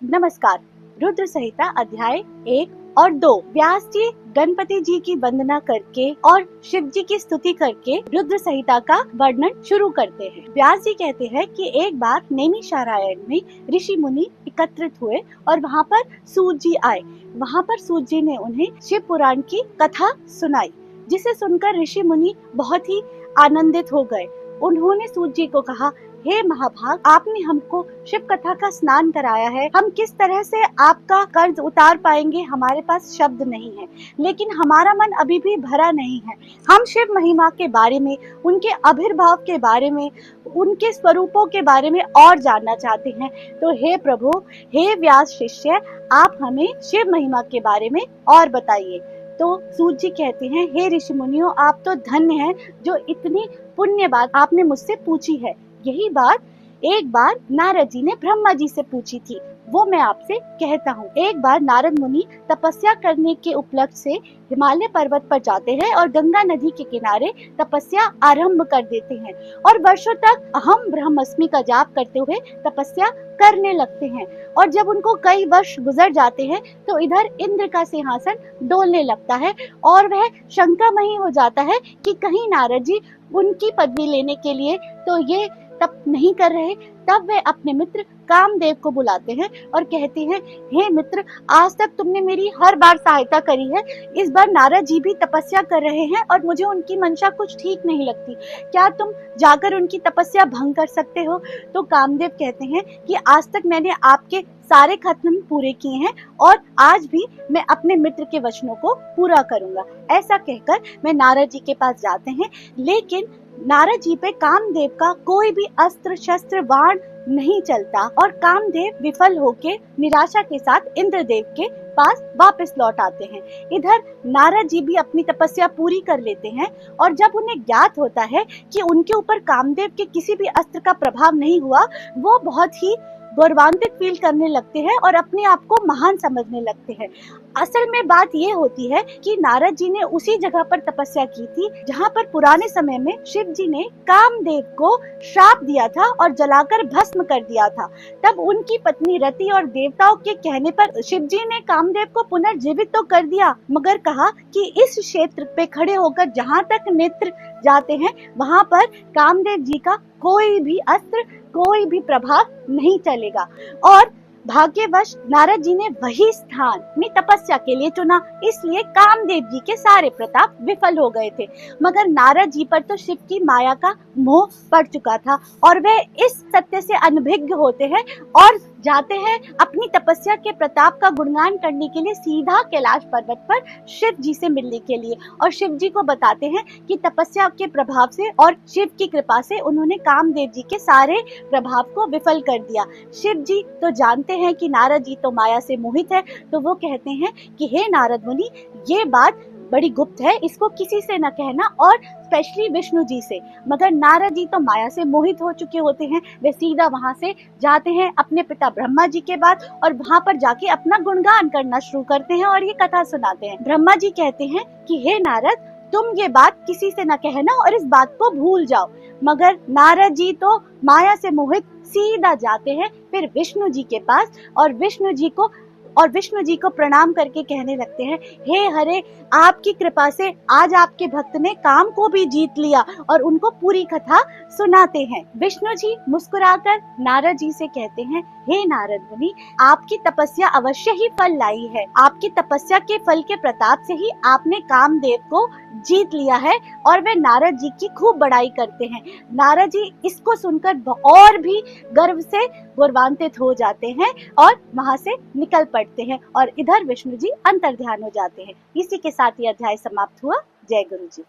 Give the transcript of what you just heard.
नमस्कार। रुद्र संहिता अध्याय 1 और 2। व्यास जी गणपति जी की वंदना करके और शिव जी की स्तुति करके रुद्र संहिता का वर्णन शुरू करते हैं। व्यास जी कहते हैं कि एक बार नैमिषारण्य में ऋषि मुनि एकत्रित हुए और वहाँ पर सूत जी आए। वहाँ पर सूत जी ने उन्हें शिव पुराण की कथा सुनाई, जिसे सुनकर ऋषि मुनि बहुत ही आनंदित हो गए। उन्होंने सूत जी को कहा, हे महाभाग, आपने हमको शिव कथा का स्नान कराया है। हम किस तरह से आपका कर्ज उतार पाएंगे, हमारे पास शब्द नहीं है, लेकिन हमारा मन अभी भी भरा नहीं है। हम शिव महिमा के बारे में, उनके आविर्भाव के बारे में, उनके स्वरूपों के बारे में और जानना चाहते हैं। तो हे प्रभु, हे व्यास शिष्य, आप हमें शिव महिमा के बारे में और बताइए। तो सूत जी कहते हैं, हे ऋषि मुनियों, आप तो धन्य हैं जो इतनी पुण्य बात आपने मुझसे पूछी है। यही बात एक बार नारद जी ने ब्रह्मा जी से पूछी थी, वो मैं आपसे कहता हूँ। एक बार नारद मुनि तपस्या करने के उपलक्ष्य से हिमालय पर्वत पर जाते हैं और गंगा नदी के किनारे तपस्या आरंभ कर देते हैं और वर्षों तक अहम ब्रह्मस्मि का जाप करते हुए तपस्या करने लगते हैं। और जब उनको कई वर्ष गुजर जाते हैं तो इधर इंद्र का सिंहासन डोलने लगता है और वह शंकामयी हो जाता है कि कहीं नारद जी उनकी पदवी लेने के लिए तो ये तप नहीं कर रहे। तब वे अपने मित्र कामदेव को बुलाते हैं और कहते हैं, हे मित्र, आज तक तुमने मेरी हर बार सहायता करी है, इस बार नारद जी भी तपस्या कर रहे हैं और मुझे उनकी मंशा कुछ ठीक नहीं लगती। क्या तुम जाकर उनकी तपस्या भंग कर सकते हो? तो कामदेव कहते हैं कि आज तक मैंने आपके सारे खत्म पूरे किए हैं और आज भी मैं अपने मित्र के वचनों को पूरा करूंगा। ऐसा कहकर मैं नारद जी के पास जाते हैं, लेकिन नारद जी पे कामदेव का कोई भी अस्त्र शस्त्र बाण नहीं चलता और कामदेव विफल होके निराशा के साथ इंद्रदेव के पास वापस लौट आते हैं। इधर नारद जी भी अपनी तपस्या पूरी कर लेते हैं और जब उन्हें ज्ञात होता है कि उनके ऊपर कामदेव के किसी भी अस्त्र का प्रभाव नहीं हुआ, वो बहुत ही गौरवान्वित फील करने लगते हैं और अपने आप को महान समझने लगते हैं। असल में बात ये होती है कि नारद जी ने उसी जगह पर तपस्या की थी जहाँ पर पुराने समय में शिव जी ने कामदेव को श्राप दिया था और जलाकर भस्म कर दिया था। तब उनकी पत्नी रति और देवताओं के कहने पर शिव जी ने कामदेव को पुनर्जीवित तो कर दिया, मगर कहा कि इस क्षेत्र पे खड़े होकर जहाँ तक नेत्र जाते हैं वहाँ पर कामदेव जी का कोई भी अस्त्र, कोई भी प्रभाव नहीं चलेगा। और भाग्यवश नारद जी ने वही स्थान में तपस्या के लिए चुना, इसलिए कामदेव जी के सारे प्रताप विफल हो गए थे। मगर नारद जी पर तो शिव की माया का मोह पड़ चुका था और वे इस सत्य से अनभिज्ञ होते हैं और जाते हैं अपनी तपस्या के प्रताप का गुणगान करने के लिए सीधा कैलाश पर्वत पर शिव जी से मिलने के लिए, और शिव जी को बताते हैं कि तपस्या के प्रभाव से और शिव की कृपा से उन्होंने कामदेव जी के सारे प्रभाव को विफल कर दिया। शिव जी तो जानते हैं कि नारद जी तो माया से मोहित है, तो वो कहते हैं कि हे नारद मुनि, ये बात बड़ी गुप्त है, इसको किसी से न कहना और स्पेशली विष्णु जी से। मगर नारद जी तो माया से मोहित हो चुके होते हैं, वे सीधा वहां से जाते हैं अपने पिता ब्रह्मा जी के पास और वहां पर जाके अपना गुणगान करना शुरू करते हैं और ये कथा सुनाते हैं। ब्रह्मा जी कहते हैं कि हे नारद, तुम ये बात किसी से न कहना और इस बात को भूल जाओ। मगर नारद जी तो माया से मोहित सीधा जाते हैं फिर विष्णु जी के पास और विष्णु जी को प्रणाम करके कहने लगते हैं, हे हरे, आपकी कृपा से आज आपके भक्त ने काम को भी जीत लिया, और उनको पूरी कथा सुनाते हैं। विष्णु जी मुस्कुराकर नारद जी से कहते हैं, हे नारद मुनि, आपकी तपस्या अवश्य ही फल लाई है। आपकी तपस्या के फल के प्रताप से ही आपने कामदेव को जीत लिया है। और वे नारद जी की खूब बड़ाई करते हैं। नारद जी इसको सुनकर और भी गर्व से गौरवान्वित हो जाते हैं और वहां से निकल पड़ते हैं और इधर विष्णु जी अंतर्ध्यान हो जाते हैं। इसी के साथ ये अध्याय समाप्त हुआ। जय गुरु जी।